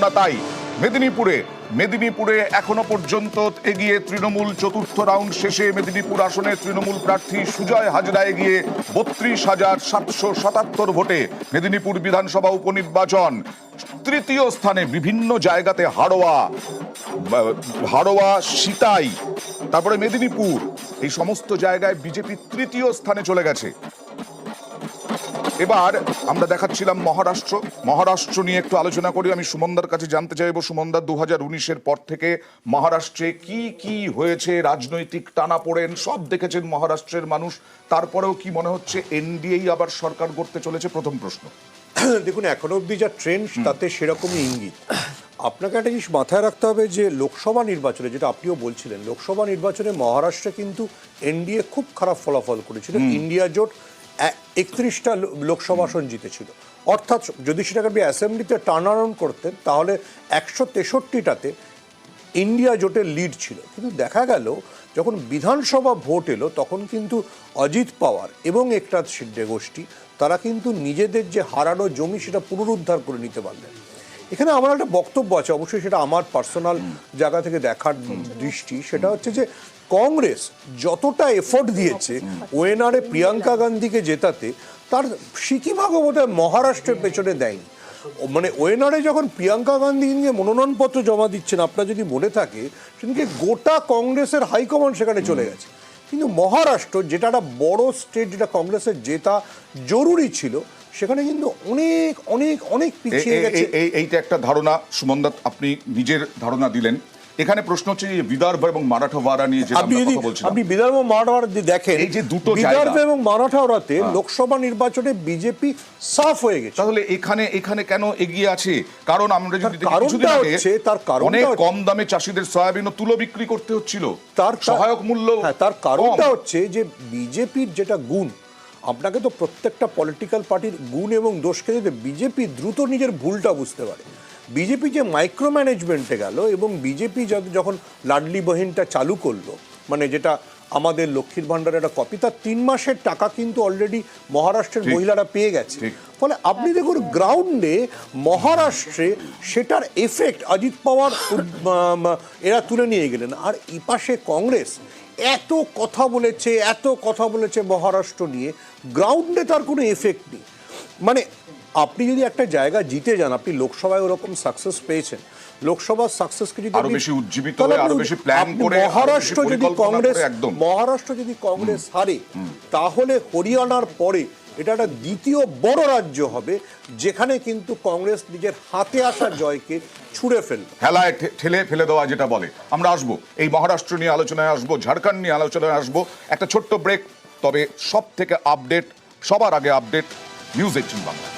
না তাই মেদিনীপুরে এখনো পর্যন্ত এগিয়ে তৃণমূল। চতুর্থ রাউন্ড শেষে মেদিনীপুর আসনে তৃণমূল প্রার্থী সুজয় হাজরা এগিয়ে 32,777 ভোটে। মেদিনীপুর বিধানসভা উপনির্বাচন তৃতীয় স্থানে বিভিন্ন জায়গাতে হাড়োয়া, সিতাই, তারপরে মেদিনীপুর, এই সমস্ত জায়গায় বিজেপি তৃতীয় স্থানে চলে গেছে। এবার আমরা দেখাচ্ছিলাম মহারাষ্ট্র নিয়ে একটু আলোচনা করি। আমি সুমনদার কাছে জানতে চাইবো, সুমনদা 2019-এর পর থেকে মহারাষ্ট্রে কি কি হয়েছে, রাজনৈতিক টানাপোড়েন সব দেখেছেন মহারাষ্ট্রের মানুষ, তারপরেও কি মনে হচ্ছে এনডিএই আবার সরকার গড়তে চলেছে? প্রথম প্রশ্ন। দেখুন, এখনো অব্দি যা ট্রেন্ড তাতে সেরকমই ইঙ্গিত। আপনাকে একটা জিনিস মাথায় রাখতে হবে যে লোকসভা নির্বাচনে, যেটা আপনিও বলছিলেন, লোকসভা নির্বাচনে মহারাষ্ট্রে কিন্তু এনডিএ খুব খারাপ ফলাফল করেছিল। ইন্ডিয়া জোট 31টা লোকসভা আসন জিতেছিল, অর্থাৎ যদি সেটাকে আপনি অ্যাসেম্বলিতে টার্ন অ্যারাউন্ড করতেন তাহলে 163টাতে ইন্ডিয়া জোটের লিড ছিল। কিন্তু দেখা গেল যখন বিধানসভা ভোট এলো তখন কিন্তু অজিত পাওয়ার এবং একনাথ শিন্ডে গোষ্ঠী তারা কিন্তু নিজেদের যে হারানো জমি সেটা পুনরুদ্ধার করে নিতে পারলেন। এখানে আমার একটা বক্তব্য আছে, অবশ্যই সেটা আমার পার্সোনাল জায়গা থেকে দেখার দৃষ্টি, সেটা হচ্ছে যে কংগ্রেস যতটা এফোর্ট দিয়েছে ওএনআরে প্রিয়াঙ্কা গান্ধীকে জেতাতে, তার সিকিভাগ বোধহয় মহারাষ্ট্রের পেছনে দেয়নি। মানে ওএনআরে যখন প্রিয়াঙ্কা গান্ধী নিয়ে মনোনয়নপত্র জমা দিচ্ছেন, আপনার যদি মনে থাকে, সেদিকে গোটা কংগ্রেসের হাইকমান্ড সেখানে চলে গেছে। কিন্তু মহারাষ্ট্র, যেটা একটা বড় স্টেট, যেটা কংগ্রেসের জেতা জরুরি ছিল, সেখানে কিন্তু অনেক অনেক অনেক পিছিয়ে গেছে। এইটা একটা ধারণা সুমনদা, আপনি নিজের ধারণা দিলেন। এখানে প্রশ্ন হচ্ছে যে বিদর্ভ এবং মারাঠাওয়াড়া নিয়ে যে কথা বলছিলাম, আপনি বিদর্ভ এবং মারাঠাওয়াড়া দেখেন, এই যে দুটো বিদর্ভ এবং মারাঠাওয়াড়াতে লোকসভা নির্বাচনে বিজেপি সাফ হয়ে গেছে। তাহলে এখানে কেন এগিয়ে আছে? কারণ আমরা যদি তার অনেক কম দামে চাষিদের সয়াবিন ও তুলো বিক্রি করতে হচ্ছিল, তার সহায়ক মূল্য। তার কারণটা হচ্ছে যে বিজেপির যেটা গুণ, আপনাকে তো প্রত্যেকটা পলিটিক্যাল পার্টির গুণ এবং দোষকে দিতে, বিজেপি দ্রুত নিজের ভুলটা বুঝতে পারে। বিজেপি যে মাইক্রো ম্যানেজমেন্টে গেল এবং বিজেপি যখন লাডলি বহিনটা চালু করলো, মানে যেটা আমাদের লক্ষ্মীর ভাণ্ডারের একটা কপি, তার 3 মাসের টাকা কিন্তু অলরেডি মহারাষ্ট্রের মহিলারা পেয়ে গেছে। ফলে আপনি দেখুন গ্রাউন্ডে মহারাষ্ট্রে সেটার এফেক্ট অজিত পাওয়ার এরা তুলে নিয়ে গেলেন। আর এই পাশে কংগ্রেস এত কথা বলেছে মহারাষ্ট্র নিয়ে, গ্রাউন্ডে তার কোনো এফেক্ট নেই। মানে আপনি যদি একটা জায়গা জিতে যান, আপনি লোকসভায় ওরকম সাকসেস পেয়েছেন, লোকসভার সাকসেসকে যদি আরো বেশি উজ্জীবিত হয়ে আরো বেশি প্ল্যান করে মহারাষ্ট্র যদি কংগ্রেস হারে, তাহলে হরিয়ানার পরে এটা একটা দ্বিতীয় বড় রাজ্য হবে যেখানে কিন্তু কংগ্রেস নিজের হাতে আসা জয়কে ছুঁড়ে হেলায় ঠেলে ফেলে দেওয়া যেটা বলে। আমরা আসবো এই মহারাষ্ট্র নিয়ে আলোচনায়, আসবো ঝাড়খণ্ড নিয়ে আলোচনায়, আসবো একটা ছোট্ট ব্রেক। তবে সব থেকে সবার আগে আপডেট নিউজ 18 বাংলা।